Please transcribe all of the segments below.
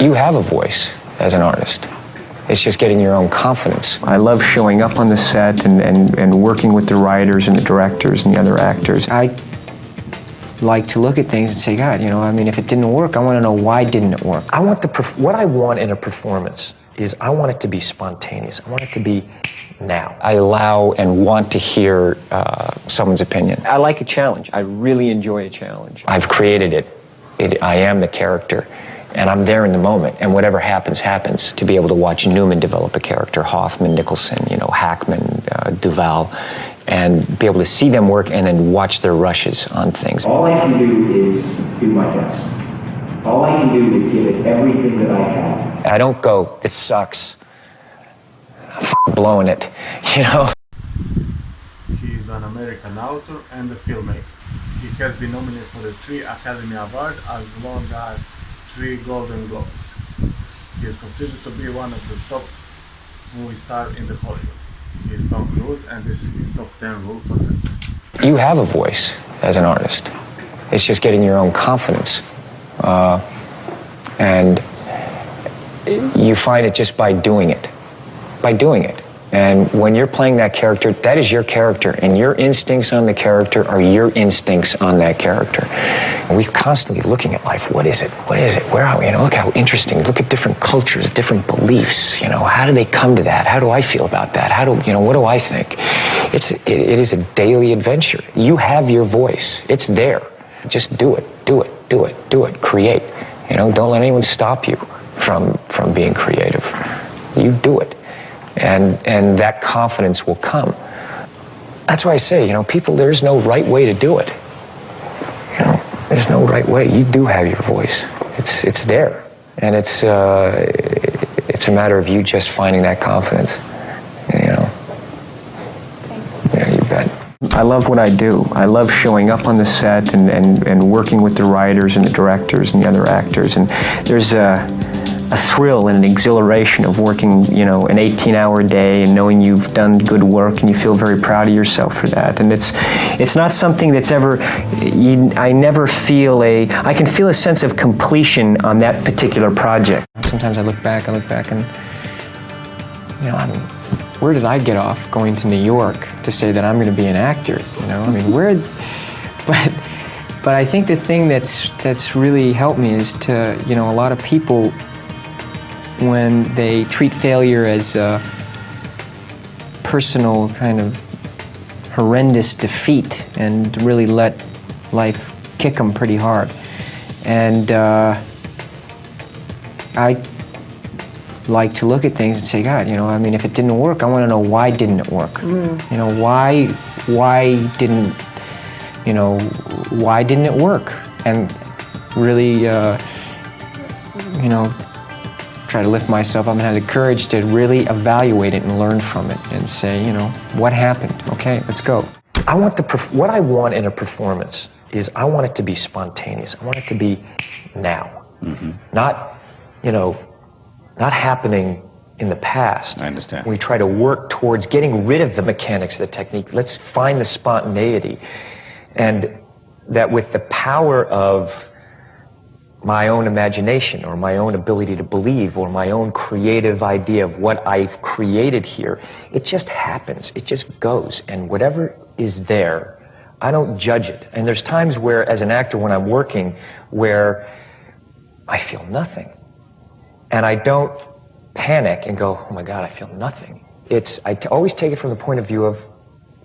You have a voice as an artist. It's just getting your own confidence. I love showing up on the set and working with the writers and the directors and the other actors. I like to look at things and say, God, you know, I mean, if it didn't work, I want to know why didn't it work. What I want in a performance is I want it to be spontaneous. I want it to be now. I allow and want to hear someone's opinion. I like a challenge. I really enjoy a challenge. I've created it. I am the character, and I'm there in the moment, and whatever happens, happens. To be able to watch Newman develop a character, Hoffman, Nicholson, you know, Hackman, Duvall, and be able to see them work and then watch their rushes on things. All I can do is do my best. All I can do is give it everything that I have. I don't go, it sucks. I'm blowing it, you know? He is an American author and a filmmaker. He has been nominated for the 3 Academy Awards as well as 3 Golden Globes. He is considered to be one of the top movie stars in the Hollywood. He is Tom Cruise, and this is his top 10 rule for success. You have a voice as an artist. It's just getting your own confidence. And you find it just by doing it. By doing it. And when you're playing that character, that is your character, and your instincts on the character are your instincts on that character. And we're constantly looking at life. What is it? What is it? Where are we? You know, look how interesting. Look at different cultures, different beliefs. You know, how do they come to that? How do I feel about that? What do I think? It is a daily adventure. You have your voice. It's there. Just do it. Do it. Do it. Do it. Create. You know, don't let anyone stop you from being creative. You do it. And that confidence will come. That's why I say, you know, people, there's no right way to do it. You know, there's no right way. You do have your voice. It's there. And it's a matter of you just finding that confidence. You know. Yeah, you bet. I love what I do. I love showing up on the set and working with the writers and the directors and the other actors. And there's a thrill and an exhilaration of working, you know, an 18-hour day and knowing you've done good work and you feel very proud of yourself for that. And it's not something that's ever, I never feel I can feel a sense of completion on that particular project. Sometimes I look back and, you know, where did I get off going to New York to say that I'm going to be an actor? You know, I mean, but I think the thing that's really helped me is to, you know, a lot of people, when they treat failure as a personal kind of horrendous defeat and really let life kick them pretty hard. And I like to look at things and say, God, you know, I mean, if it didn't work, I want to know why didn't it work? You know, why didn't it work? And really, you know, try to lift myself up and have the courage to really evaluate it and learn from it and say, you know, what happened? Okay, let's go. What I want in a performance is I want it to be spontaneous. I want it to be now. Mm-hmm. Not, you know, not happening in the past. I understand. We try to work towards getting rid of the mechanics of the technique. Let's find the spontaneity. And that with the power of my own imagination or my own ability to believe or my own creative idea of what I've created here, it just happens. It just goes. And whatever is there, I don't judge it. And there's times where, as an actor, when I'm working, where I feel nothing. And I don't panic and go, oh my God, I feel nothing. I always take it from the point of view of,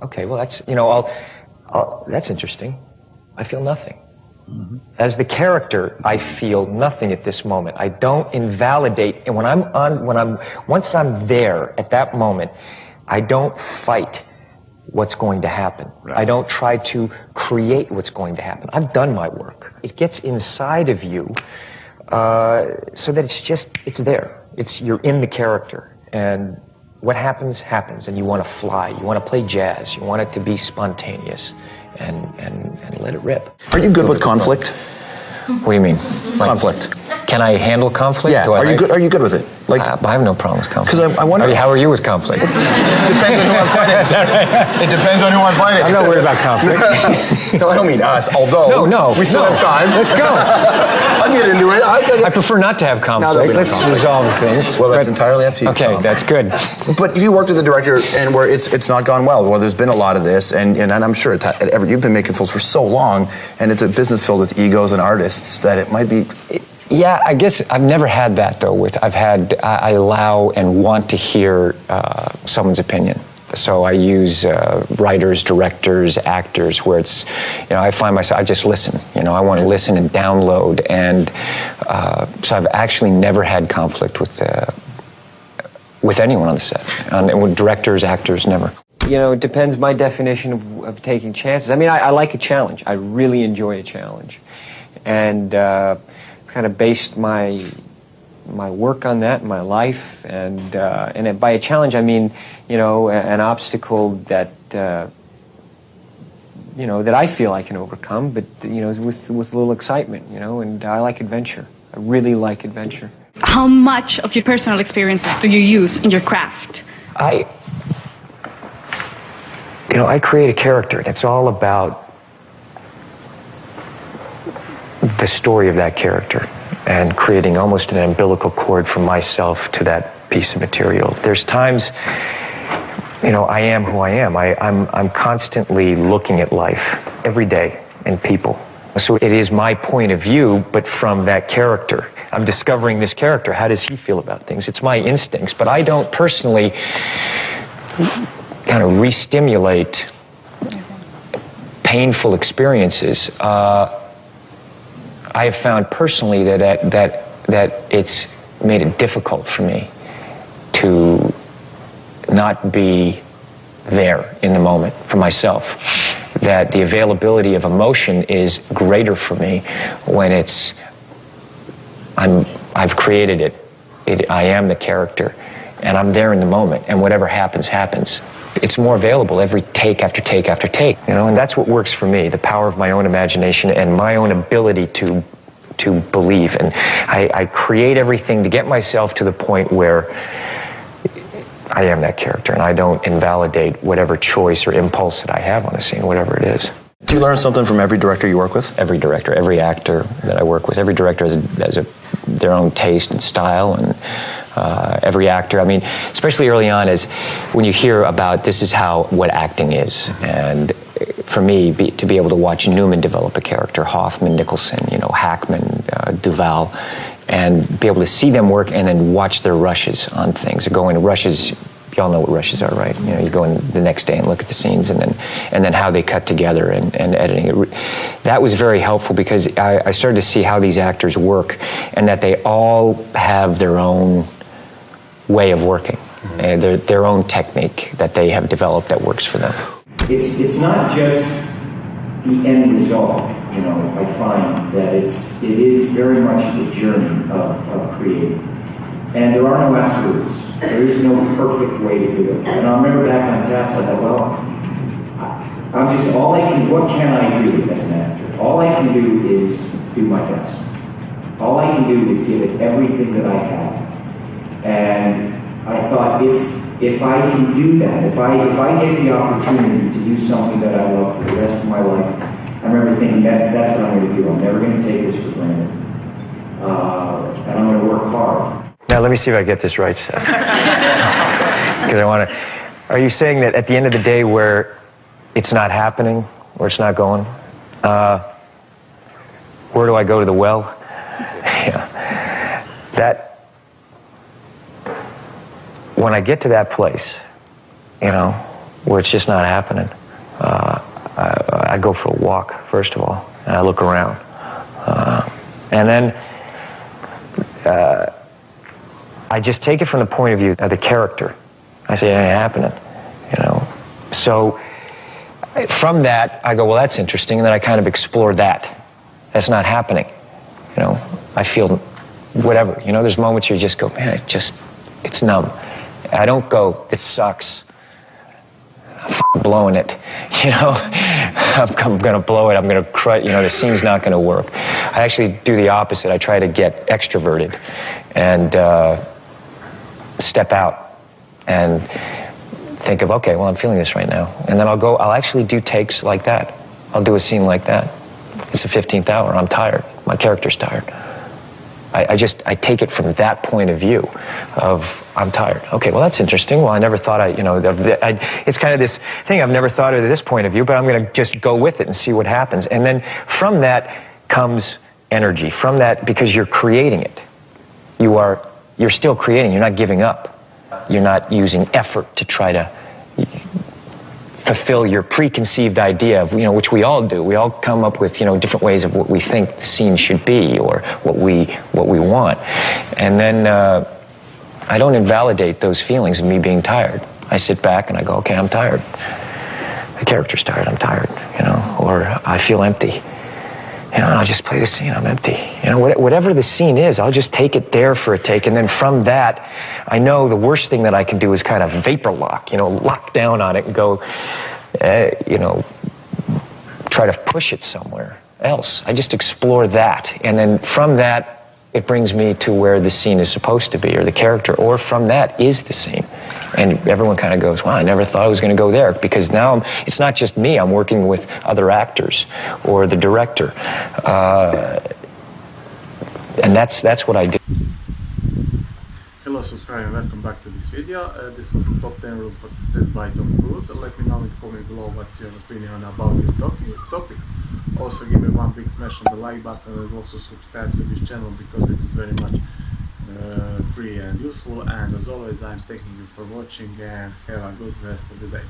okay, well, that's, you know, that's interesting. I feel nothing. Mm-hmm. As the character, I feel nothing at this moment. I don't invalidate, and once I'm there at that moment, I don't fight what's going to happen. Right. I don't try to create what's going to happen. I've done my work. It gets inside of you, so that it's there. You're in the character, and what happens, happens, and you want to fly. You want to play jazz. You want it to be spontaneous. And let it rip. Are you good with conflict? What do you mean? Conflict. Can I handle conflict? Yeah. Are you good with it? Like, I have no problem with conflict. Because I wonder. How are you with conflict? Depends on who I'm fighting. Is that right? It depends on who I'm fighting. I'm not worried about conflict. No, I don't mean us. Although we still have time. Let's go. I'll get into it. I prefer not to have conflict. Let's resolve things. Well, that's entirely up to you. Okay, Tom. that's good. But if you worked with a director and where it's not gone well, there's been a lot of this, and I'm sure you've been making films for so long, and it's a business filled with egos and artists that it might be. Yeah, I guess I've never had that though. I allow and want to hear someone's opinion. So I use writers, directors, actors, where it's, I find myself, I just listen. I want to listen and download, and so I've actually never had conflict with anyone on the set. With directors, actors, never. It depends my definition of taking chances. I mean, I like a challenge. I really enjoy a challenge, and kind of based my work on that, my life, and by a challenge I mean, an obstacle that that I feel I can overcome, but with a little excitement, and I like adventure. I really like adventure. How much of your personal experiences do you use in your craft? I create a character, and it's all about the story of that character and creating almost an umbilical cord from myself to that piece of material. There's times, I am who I am. I'm constantly looking at life every day and people. So it is my point of view, but from that character. I'm discovering this character. How does he feel about things? It's my instincts, but I don't personally kind of re-stimulate painful experiences. I have found personally that it's made it difficult for me to not be there in the moment for myself. That the availability of emotion is greater for me when I've created it. I am the character, and I'm there in the moment, and whatever happens, happens. It's more available every take after take after take, and that's what works for me, the power of my own imagination and my own ability to believe. And I create everything to get myself to the point where I am that character, and I don't invalidate whatever choice or impulse that I have on a scene, whatever it is. Do you learn something from every director you work with? Every director, every actor that I work with, every director has their own taste and style, and every actor, I mean, especially early on, is when you hear about this is what acting is. And for me, to be able to watch Newman develop a character, Hoffman, Nicholson, Hackman, Duvall, and be able to see them work and then watch their rushes on things. Or go into rushes, y'all know what rushes are, right? You go in the next day and look at the scenes, and then how they cut together and editing it. That was very helpful because I started to see how these actors work, and that they all have their own way of working, and their own technique that they have developed that works for them. It's not just the end result, I find that it is very much the journey of creating. And there are no absolutes. There is no perfect way to do it. And I remember back on Taps, I thought, what can I do as an actor? All I can do is do my best. All I can do is give it everything that I have. And I thought, if I can do that, if I get the opportunity to do something that I love for the rest of my life, I remember thinking, that's what I'm going to do. I'm never going to take this for granted. And I'm going to work hard. Now, let me see if I get this right, Seth. Because are you saying that at the end of the day where it's not happening, or it's not going, where do I go to the well? Yeah. When I get to that place, where it's just not happening, I go for a walk, first of all, and I look around. And then I just take it from the point of view of the character. I say, it ain't happening, So from that, I go, well, that's interesting, and then I kind of explore that. That's not happening, I feel whatever, there's moments where you just go, man, it's numb. I don't go, it sucks. I'm blowing it, you know. I'm going to blow it. I'm going to cry. You know, the scene's not going to work. I actually do the opposite. I try to get extroverted and step out and think of, okay, well, I'm feeling this right now. And then I'll actually do takes like that. I'll do a scene like that. It's the 15th hour. I'm tired. My character's tired. I take it from that point of view of, I'm tired. Okay, well, that's interesting. Well, I never thought it's kind of this thing, I've never thought of it at this point of view, but I'm going to just go with it and see what happens. And then from that comes energy. From that, because you're creating it. You're still creating. You're not giving up. You're not using effort to try to fulfill your preconceived idea of, which we all do. We all come up with, different ways of what we think the scene should be or what we want. And then I don't invalidate those feelings of me being tired. I sit back and I go, okay, I'm tired. The character's tired, I'm tired, or I feel empty. And I'll just play the scene, I'm empty. Whatever the scene is, I'll just take it there for a take, and then from that, I know the worst thing that I can do is kind of vapor lock, lock down on it and go, try to push it somewhere else. I just explore that, and then from that, it brings me to where the scene is supposed to be, or the character, or from that is the scene. And everyone kind of goes, wow, I never thought I was going to go there, because now it's not just me, I'm working with other actors, or the director. And that's what I do. Hello subscriber and welcome back to this video. This was the top 10 rules for success by Tom Cruise. Let me know in the comment below what's your opinion about these topics. Also give me one big smash on the like button and also subscribe to this channel because it is very much free and useful. And as always, I'm thanking you for watching and have a good rest of the day.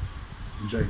Enjoy!